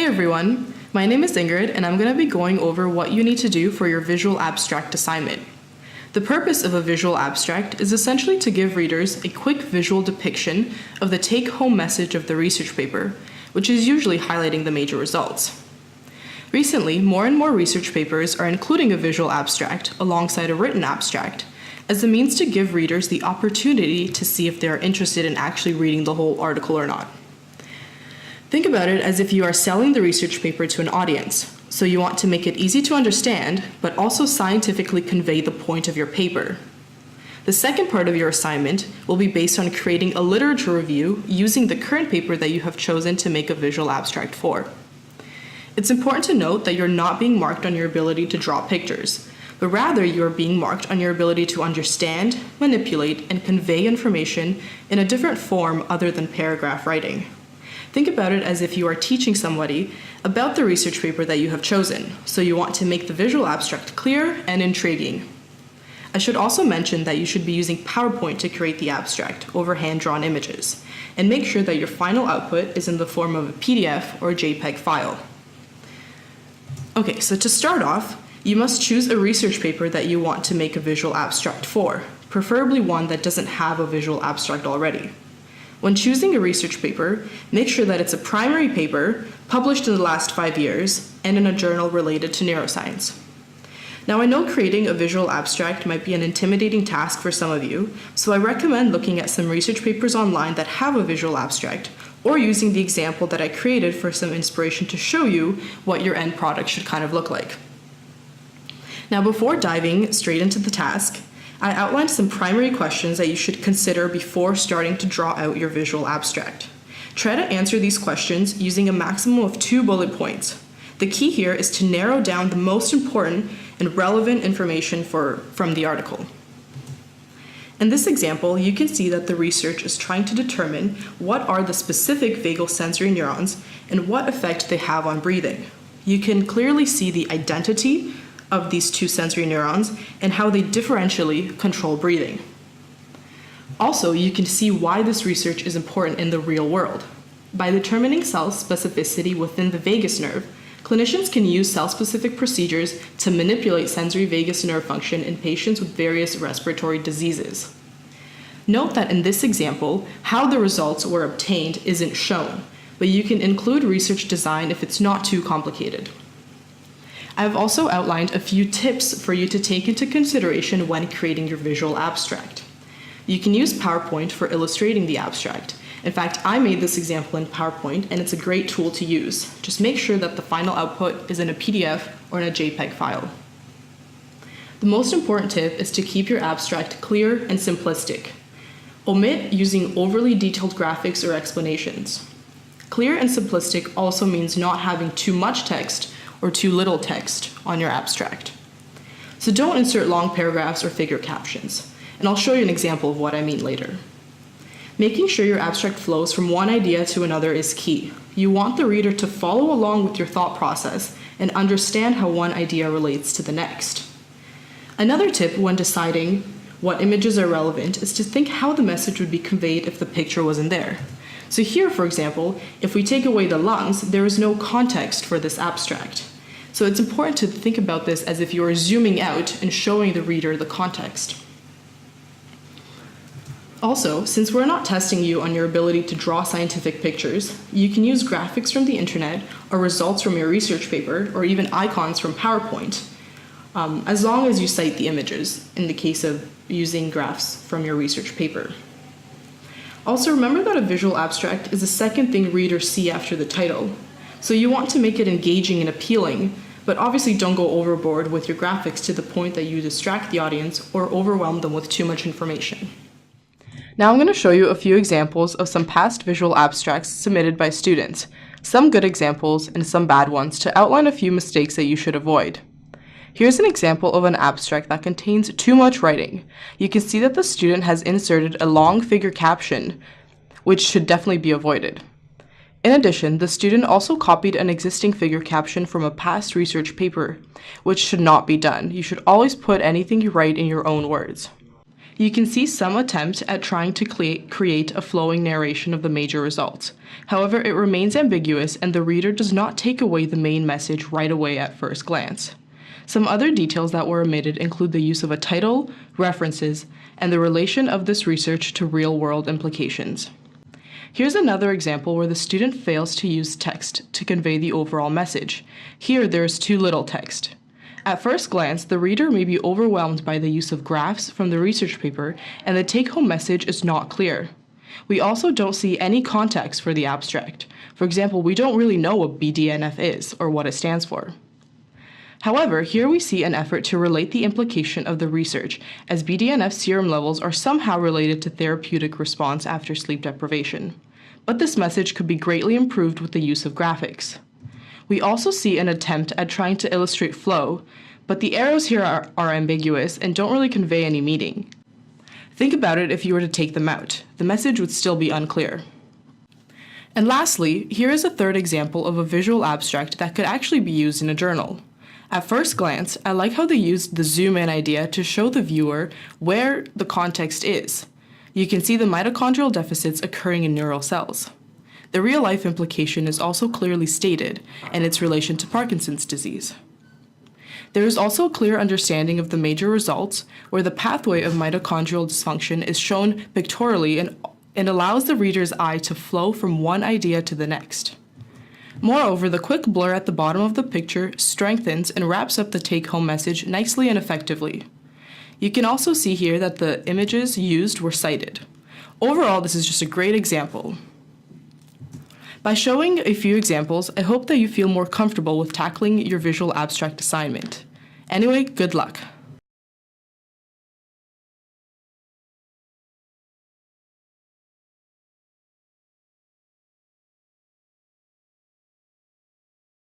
everyone, my name is Ingrid and I'm going to be going over what you need to do for your visual abstract assignment. The purpose of a visual abstract is essentially to give readers a quick visual depiction of the take-home message of the research paper, which is usually highlighting the major results. Recently, more and more research papers are including a visual abstract alongside a written abstract as a means to give readers the opportunity to see if they are interested in actually reading the whole article or not. Think about it as if you are selling the research paper to an audience, so you want to make it easy to understand, but also scientifically convey the point of your paper. The second part of your assignment will be based on creating a literature review using the current paper that you have chosen to make a visual abstract for. It's important to note that you're not being marked on your ability to draw pictures, but rather you are being marked on your ability to understand, manipulate, and convey information in a different form other than paragraph writing. Think about it as if you are teaching somebody about the research paper that you have chosen, so you want to make the visual abstract clear and intriguing. I should also mention that you should be using PowerPoint to create the abstract over hand-drawn images, and make sure that your final output is in the form of a PDF or a JPEG file. Okay, so to start off, you must choose a research paper that you want to make a visual abstract for, preferably one that doesn't have a visual abstract already. When choosing a research paper, make sure that it's a primary paper published in the last 5 years and in a journal related to neuroscience. Now I know creating a visual abstract might be an intimidating task for some of you, so I recommend looking at some research papers online that have a visual abstract, or using the example that I created for some inspiration to show you what your end product should kind of look like. Now before diving straight into the task, I outlined some primary questions that you should consider before starting to draw out your visual abstract. Try to answer these questions using a maximum of 2 bullet points. The key here is to narrow down the most important and relevant information from the article. In this example, you can see that the research is trying to determine what are the specific vagal sensory neurons and what effect they have on breathing. You can clearly see the identity of these 2 sensory neurons and how they differentially control breathing. Also, you can see why this research is important in the real world. By determining cell specificity within the vagus nerve, clinicians can use cell-specific procedures to manipulate sensory vagus nerve function in patients with various respiratory diseases. Note that in this example, how the results were obtained isn't shown, but you can include research design if it's not too complicated. I've also outlined a few tips for you to take into consideration when creating your visual abstract. You can use PowerPoint for illustrating the abstract. In fact, I made this example in PowerPoint and it's a great tool to use. Just make sure that the final output is in a PDF or in a JPEG file. The most important tip is to keep your abstract clear and simplistic. Omit using overly detailed graphics or explanations. Clear and simplistic also means not having too much text or too little text on your abstract. So don't insert long paragraphs or figure captions, and I'll show you an example of what I mean later. Making sure your abstract flows from one idea to another is key. You want the reader to follow along with your thought process and understand how one idea relates to the next. Another tip when deciding what images are relevant is to think how the message would be conveyed if the picture wasn't there. So here, for example, if we take away the lungs, there is no context for this abstract. So it's important to think about this as if you are zooming out and showing the reader the context. Also, since we're not testing you on your ability to draw scientific pictures, you can use graphics from the internet or results from your research paper or even icons from PowerPoint, as long as you cite the images in the case of using graphs from your research paper. Also, remember that a visual abstract is the second thing readers see after the title. So you want to make it engaging and appealing, but obviously don't go overboard with your graphics to the point that you distract the audience or overwhelm them with too much information. Now I'm going to show you a few examples of some past visual abstracts submitted by students, some good examples and some bad ones to outline a few mistakes that you should avoid. Here's an example of an abstract that contains too much writing. You can see that the student has inserted a long figure caption, which should definitely be avoided. In addition, the student also copied an existing figure caption from a past research paper, which should not be done. You should always put anything you write in your own words. You can see some attempt at trying to create a flowing narration of the major results. However, it remains ambiguous and the reader does not take away the main message right away at first glance. Some other details that were omitted include the use of a title, references, and the relation of this research to real-world implications. Here's another example where the student fails to use text to convey the overall message. Here, there is too little text. At first glance, the reader may be overwhelmed by the use of graphs from the research paper, and the take-home message is not clear. We also don't see any context for the abstract. For example, we don't really know what BDNF is or what it stands for. However, here we see an effort to relate the implication of the research, as BDNF serum levels are somehow related to therapeutic response after sleep deprivation. But this message could be greatly improved with the use of graphics. We also see an attempt at trying to illustrate flow, but the arrows here are ambiguous and don't really convey any meaning. Think about it if you were to take them out. The message would still be unclear. And lastly, here is a third example of a visual abstract that could actually be used in a journal. At first glance, I like how they used the zoom in idea to show the viewer where the context is. You can see the mitochondrial deficits occurring in neural cells. The real-life implication is also clearly stated, and its relation to Parkinson's disease. There is also a clear understanding of the major results, where the pathway of mitochondrial dysfunction is shown pictorially and allows the reader's eye to flow from one idea to the next. Moreover, the quick blur at the bottom of the picture strengthens and wraps up the take-home message nicely and effectively. You can also see here that the images used were cited. Overall, this is just a great example. By showing a few examples, I hope that you feel more comfortable with tackling your visual abstract assignment. Anyway, good luck.